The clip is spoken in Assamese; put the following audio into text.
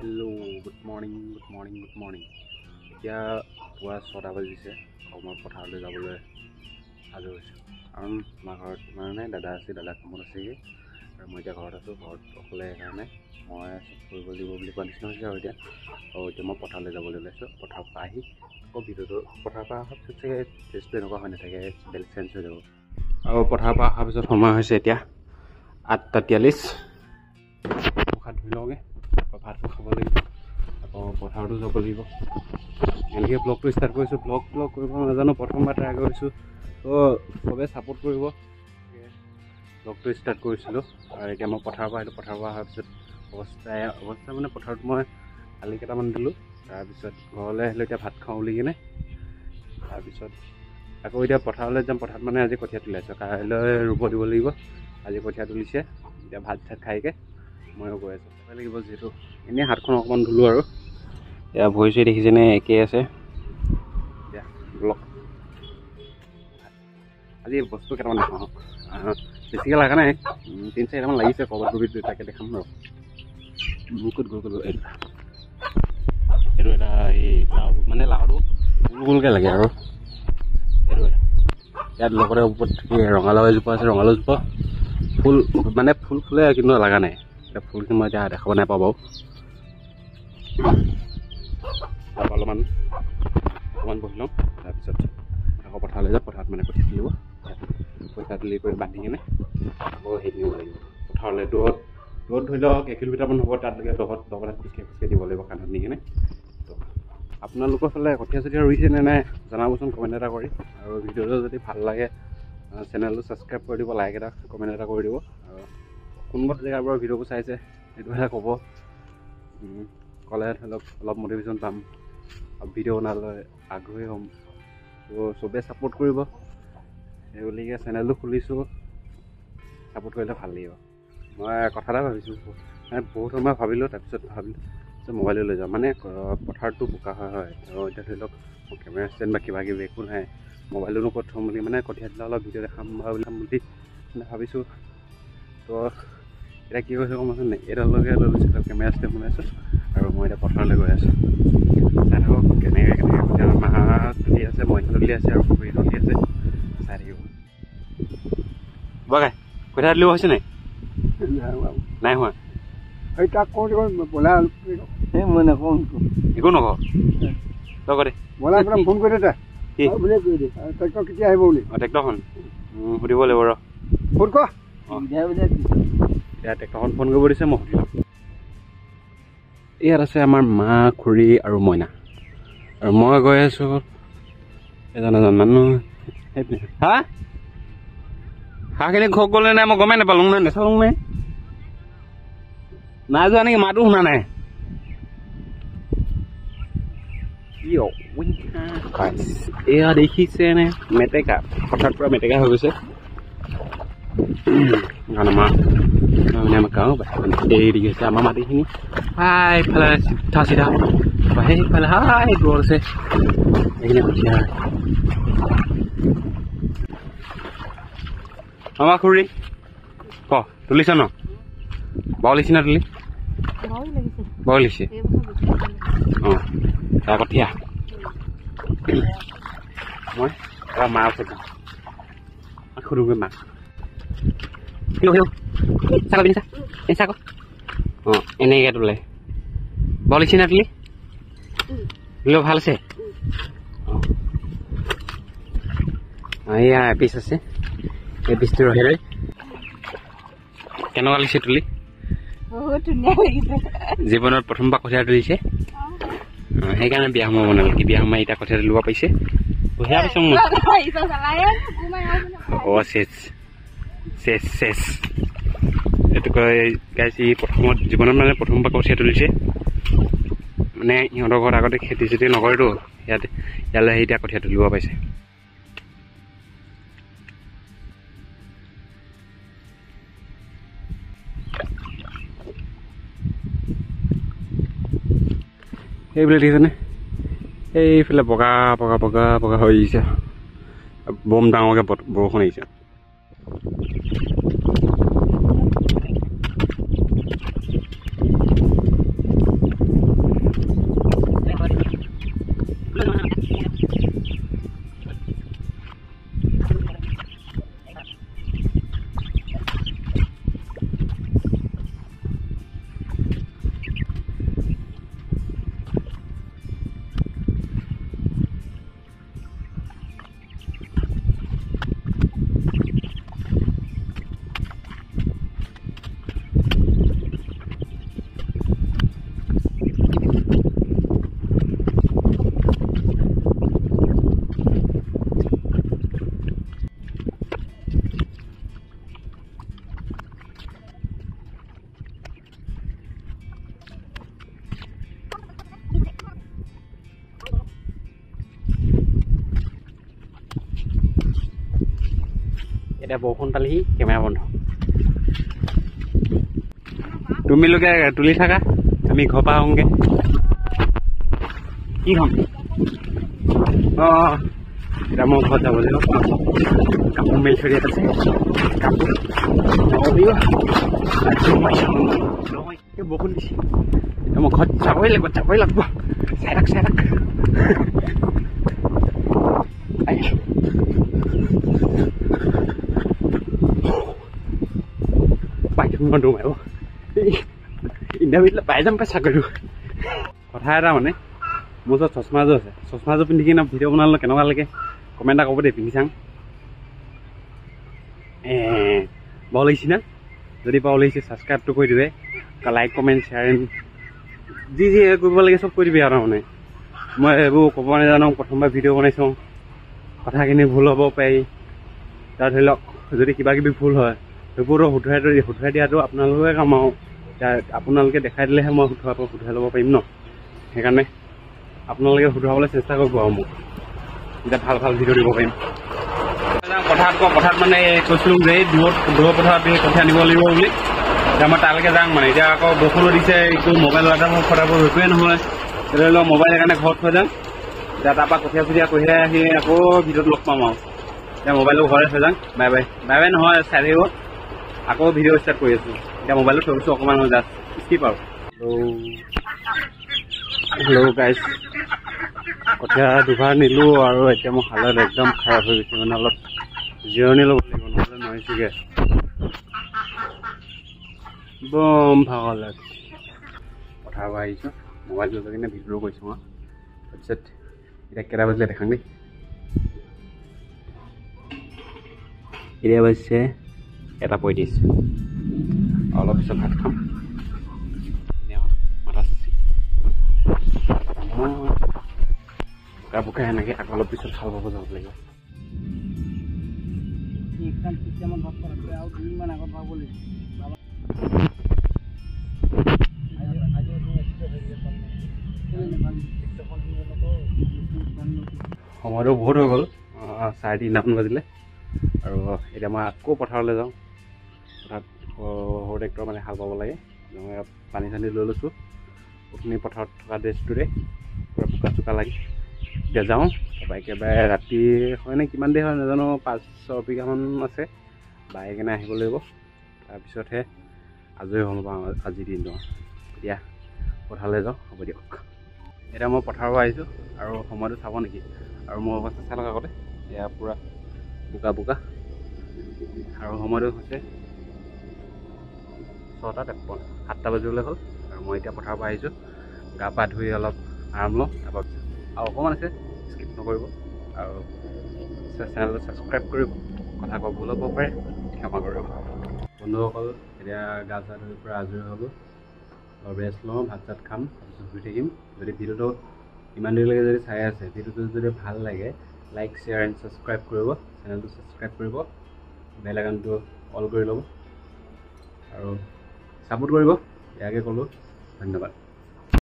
हेलो गुड मर्निंग এতিয়া পুৱা 6টা বাজিছে আৰু মই পথাৰলৈ যাবলৈ সাজু হৈছোঁ কাৰণ আমাৰ ঘৰত মানে দাদা আছে দাদা কামত আছেগৈ আৰু মই এতিয়া ঘৰত আছোঁ ঘৰত অকলে সেইকাৰণে মই কৰিব লাগিব বুলি কোৱা নিচিনা হৈছে আৰু এতিয়া মই পথাৰলৈ যাবলৈ ওলাইছোঁ পথাৰৰ পৰা আহি আকৌ ভিডিঅ'টো পথাৰৰ পৰা অহাৰ পিছত চাগে টেষ্টটো এনেকুৱা হৈ নাথাকে বেলেগ চেঞ্জ হৈ যাব আৰু পথাৰৰ পৰা অহাৰ পিছত সময় হৈছে এতিয়া 8:43 মুখ ধুই লওঁগৈ ভাত খাব লাগিব আকৌ পথাৰতো যাব লাগিব এনেকৈ ব্লগটো ষ্টাৰ্ট কৰিছোঁ ব্লগ কৰিব নাজানো প্ৰথমবাৰ ট্ৰাই কৰিছোঁ তো চবে ছাপোৰ্ট কৰিব ব্লগটো ষ্টাৰ্ট কৰিছিলোঁ আৰু এতিয়া মই পথাৰৰ পৰা আহিলোঁ পথাৰৰ পৰা অহাৰ পিছত অৱস্থা মানে পথাৰত মই আলি কেইটামান দিলোঁ তাৰপিছত ঘৰলৈ আহিলোঁ এতিয়া ভাত খাওঁ বুলি কিনে তাৰপিছত আকৌ এতিয়া পথাৰলৈ যাম পথাৰত মানে আজি কঠীয়া তুলাইছোঁ কাইলৈ ৰুব দিব লাগিব আজি কঠীয়া তুলিছে এতিয়া ভাত চাত খাইকৈ ময়ো গৈ আছোঁ ভাল লাগিব যিহেতু এনেই হাতখন অকণমান ধুলোঁ আৰু এয়া ভৰি চৰি দেখিছেনে একেই আছে এতিয়া ব্লগ আজি বস্তু কেইটামান দেখাওঁ বেছিকৈ লগা নাই 3-4টামান লাগিছে ক'ৰবাত গৈ তাকে দেখাম আৰু ক'ত গ'ল এইটো এটা এই লাও মানে লাওটো গোল গোলকৈ লাগে আৰু এইটো এটা ইয়াত লগতে ওপৰত ৰঙালাও এজোপা আছে ৰঙালাওজোপা ফুল মানে ফুল ফুলে কিন্তু লগা নাই এতিয়া ফুলখিনি মই এতিয়া দেখাব নাপাওঁ বাৰু অলপমান বহি লওঁ তাৰপিছত আকৌ পথাৰলৈ যাওঁ পথাৰত মানে কঠীয়া তুলিব কঠীয়া তুলি কৰি বান্ধি কিনে আকৌ হেৰি দিব লাগিব পথাৰলৈ দূৰত ধৰি লওক 1 কিলোমিটাৰমান হ'ব তাতলৈকে দহত খোজকাঢ়ি দিব লাগিব কান্ধত নি কিনে তো আপোনালোকৰ ফালে কঠীয়া চঠীয়া ৰুইছে নে নাই জনাবচোন কমেণ্ট এটা কৰি আৰু ভিডিঅ'টো যদি ভাল লাগে চেনেলটো ছাবস্ক্ৰাইব কৰি দিব লাইক এটা কমেণ্ট এটা কৰি দিব আৰু কোনোবা জেগাৰ পৰা ভিডিঅ'বোৰ চাইছে সেইটো এটা ক'ব ক'লে ধৰি লওক অলপ মটিভেশ্যন পাম আৰু ভিডিঅ' বনালৈ আগ্ৰহী হ'ম তো চবেই ছাপোৰ্ট কৰিব সেইবুলিকে চেনেলটো খুলিছোঁ ছাপোৰ্ট কৰিলে ভাল লাগিব মই কথা এটা ভাবিছোঁ মানে বহুত সময় ভাবিলোঁ তাৰপিছত ভাবিলোঁ যে মোবাইলটো লৈ যাওঁ মানে পথাৰটো বোকা হয় আৰু এতিয়া ধৰি লওক কেমেৰা ষ্টেণ্ড বা কিবা কিবি একো নাই মোবাইলটো ক'ত থ'ম বুলি মানে কঠীয়া দিলে অলপ ভিডিঅ' দেখাম বুলি মানে ভাবিছোঁ তো এতিয়া কি কৈছে গম পাইছোঁ নাই এইডালকে লৈ লৈছোঁ কেমেৰা ষ্টেণ্ড বনাইছোঁ আৰু মই এতিয়া পথাৰলৈ গৈ আছোঁ চাই থাকক কেনেকৈ কঠীয়া মাহ তুলি আছে মইনা তুলি আছে আৰু পুখুৰী তুলি আছে চাই থাকিব বগাই কঠীয়া তুলিব হৈছে নাই নাই হোৱা তাক কওঁ বলা মই নকওঁ একো নকওঁ লগতে বলা আপোনাক ফোন কৰি দে ট্ৰেক্টৰ কেতিয়া আহিব বুলি ট্ৰেক্টৰখন সুধিব লাগিব ৰ ফোন কৰ এতিয়া ট্ৰেক্টৰখন ফোন কৰিব দিছে মই সুধিলোঁ ইয়াত আছে আমাৰ মা খুৰী আৰু মইনা আৰু মই গৈ আছোঁ এজন মানুহ হা হাঁহখিনি ঘৰত গ'লে নাই মই গমেই নাপালোঁ নাই নেচালোঁ নাই যোৱা নেকি মাতো শুনা নাই এয়া দেখিছেনে মেটেকা পথাৰত পৰা মেটেকা হৈ গৈছে আমাৰ গাঁও দেৰি গৈছে আমাৰ মাটিখিনি এইফালে চিধা চিধা সেইফালে হাই দূৰত আছে এইখিনি কঠীয়া আমাৰ খুৰী ক তুলিছ ন বাৰু লিছি না তুলি বাৰু লিছে অঁ তাৰ কঠীয়া মই মা আছে সুধোগৈ মাক চাক অঁ এনেকৈ তোলে বাৰু লিছি না তুলি তুলিব ভাল আছে অঁ এয়া এপিচ আছে এই পিচটো ৰহি ৰৈ কেনেকুৱা লাগিছে তুলি জীৱনত প্ৰথমবাৰ কঠীয়া তুলিছে সেইকাৰণে বিয়া সোমাব নালাগে কি বিয়া সোমাই এতিয়া কঠীয়া তুলিব পাৰিছে বঢ়িয়া পাইছে মোৰ অঁ চেচ এইটো কয় গাইছে প্ৰথমত জীৱনত মানে প্ৰথমবাৰ কঠীয়া তুলিছে মানে সিহঁতৰ ঘৰত আগতে খেতি চেতি নকৰেতো ইয়ালৈ আহি এতিয়া কঠীয়া তুলিব পাইছে সেইবিলাক দেখিছেনে এইফালে বগা হৈ আহিছে বম ডাঙৰকৈ বৰষুণ আহিছে এতিয়া বৰষুণ পালেহি কেমেৰা বন্ধ তুমি লোকে তুলি থাকা আমি ঘৰ পৰা আহোঁগৈ কি খাম এতিয়া মই ঘৰত যাব লাগিব কাপোৰ মেলি থৈ দিয়াত আছে কাপোৰ বৰষুণ দিছে এতিয়া মই ঘৰত যাবই লাগিব চাই থাক পাই যাম মই দৌৰ মাৰিব ইণ্টাৰভিউত পাই যাম পাই চাকৰি কথা এটা মানে মোৰ ওচৰত চশমাযোৰ আছে চশমাযোৰ পিন্ধি কিনে ভিডিঅ' বনালে কেনেকুৱা লাগে কমেণ্ট এটা ক'ব দেই পিন্ধি চাওঁ ভাল লাগিছে না যদি ভাল লাগিছে ছাবস্ক্ৰাইবটো কৰি দিবে লাইক কমেণ্ট শ্বেয়াৰ যি কৰিব লাগে চব কৰি দিবি আৰু তাৰমানে মই এইবোৰ ক'ব নাজানো প্ৰথমবাৰ ভিডিঅ' বনাইছোঁ কথাখিনি ভুল হ'ব পাৰি তাৰ ধৰি লওক যদি কিবা কিবি ভুল হয় সেইবোৰতো শুধৰাই দিয়াটো আপোনালোকে কাম আৰু আপোনালোকে দেখাই দিলেহে মই শুধৰাই ল'ব পাৰিম ন সেইকাৰণে আপোনালোকে শুধৰাবলৈ চেষ্টা কৰিব আৰু মোক এতিয়া ভাল ভিডিঅ' দিব পাৰিম পথাৰত মানে কৈছিলোঁ যে এই দূৰৰ পথাৰত কঠীয়া নিব লাগিব বুলি এতিয়া মই তালৈকে যাম মানে এতিয়া আকৌ বৰষুণো দিছে এইটো মোবাইল মোৰ ফটাবোৰ একোৱে নহয় ধৰি লওক মোবাইল সেইকাৰণে ঘৰত থৈ যাম এতিয়া তাৰপৰা কঠীয়া কঢ়িয়াই আহি আকৌ ভিডিঅ'ত লগ পাম আৰু এতিয়া মোবাইলটো ঘৰতে থৈ যাম বাই বাই নহয় চাই থাকিব আকৌ ভিডিঅ' ষ্টাৰ্ট কৰি আছোঁ এতিয়া মোবাইলটো থৈ গৈছোঁ অকণমান জাষ্ট স্কিপ আৰু হেল্ল' গাইজ কঠীয়া দুবাৰ নিলোঁ আৰু এতিয়া মোৰ হালত একদম খাৰাপ হৈ গৈছে মানে অলপ জিৰণি ল'ব লাগিব নহ'লে নোৱাৰিছোগৈ বম ভাগৰ লাগে পথাৰৰ পৰা আহিছোঁ মোবাইলটো লৈ কিনে ভিডিঅ' কৰিছোঁ মই তাৰপিছত এতিয়া কেইটা বাজিলে দেখাম দেই এতিয়া বাজিছে 1:35 অলপ পিছত ভাত খাম বোকা এনেকৈ আকৌ অলপ পিছত খাব যাব লাগিব সময়টো বহুত হৈ গ'ল 3:30 বাজিলে আৰু এতিয়া মই আকৌ পথাৰলৈ যাওঁ পথাৰত সৰু ট্ৰেক্টৰ মানে হাল বাব লাগে মই পানী চানী লৈ লৈছোঁ অথনি পথাৰত থকা ড্ৰেছটোৰে পূৰা বোকা চোকা লাগি এতিয়া যাওঁ তাৰপৰা একেবাৰে ৰাতি হয় নে কিমান দেৰি হয় নাজানো 5-6 বিঘামান আছে বাই কেনে আহিব লাগিব তাৰপিছতহে আজৰি হ'ব পাৰোঁ আজিৰ দিনটো এতিয়া পথাৰলৈ যাওঁ হ'ব দিয়ক এতিয়া মই পথাৰৰ পৰা আহিছোঁ আৰু সময়টো চাব নেকি আৰু মোৰ অৱস্থা চাই লওক আগতে এয়া পূৰা বোকা আৰু সময়টো হৈছে 6:53 7টা বাজিবলৈ হ'ল আৰু মই এতিয়া পথাৰৰ পৰা আহিছোঁ গা পা ধুই অলপ আৰাম লওঁ তাৰপৰা আৰু অকণমান আছে স্কিপ নকৰিব আৰু চেনেলটো ছাবস্ক্ৰাইব কৰিব কথা ক'ব ভুল হ'ব পাৰে ক্ষমা কৰিব বন্ধুসকল এতিয়া গা চা ধুই পূৰা আজৰি হ'ব অলপ ৰেষ্ট লওঁ ভাত চাত খাম তাৰপিছত শুই থাকিম যদি ভিডিঅ'টো ইমান দেৰিলৈকে যদি চাই আছে ভিডিঅ'টো যদি ভাল লাগে লাইক শ্বেয়াৰ এণ্ড ছাবস্ক্ৰাইব কৰিব চেনেলটো ছাবস্ক্ৰাইব কৰিব বেল আইকনটো অল কৰি ল'ব আৰু ছাপোৰ্ট কৰিব ইয়াকে ক'লোঁ ধন্যবাদ।